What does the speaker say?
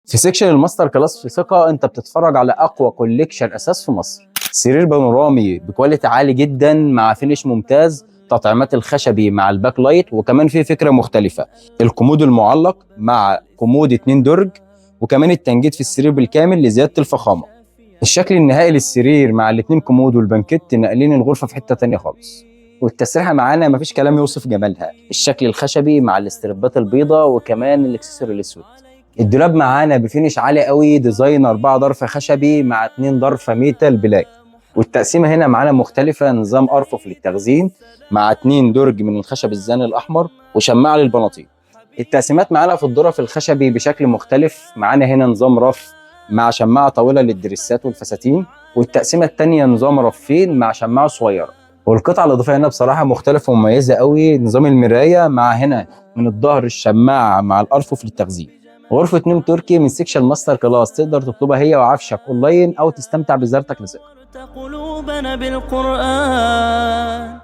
في سيكشن الماستر كلاس في ثقة انت بتتفرج على اقوى كوليكشن اساس في مصر. سرير بانورامي بكواليتي عالي جدا مع فينش ممتاز، تطعيمات الخشبي مع الباك لايت، وكمان في فكرة مختلفة الكومود المعلق مع كومود 2 درج، وكمان التنجيد في السرير بالكامل لزيادة الفخامة. الشكل النهائي للسرير مع الاتنين كومود والبنكت ناقلين الغرفة في حتة تانية خالص. والتسريحة معانا مفيش كلام يوصف جمالها، الشكل الخشبي مع الاستربات البيضاء وكمان الاكسسوار الاسود. الدولاب معانا بفينش عالي قوي، ديزاين 4 ضرفة خشبي مع 2 ضرفة ميتال بلاك. والتقسيمة هنا معانا مختلفة، نظام أرفف للتخزين مع 2 درج من الخشب الزاني الأحمر وشماعة للبناطيل. التقسيمات معانا في الظرف الخشبي بشكل مختلف، معانا هنا نظام رف مع شماعة طويلة للدريسات والفساتين، والتقسيمة التانية نظام رفين مع شماعة صغيرة. والقطعة الإضافية هنا بصراحة مختلفة ومميزة قوي، نظام المراية مع هنا من الظهر الشماعة مع الأرفف للتخزين. غرفة نوم تركي من سيكشن ماستر كلاس، تقدر تطلبها هي وعفشك اونلاين او تستمتع بزيارتك لثقة. قلوبنا بالقرآن.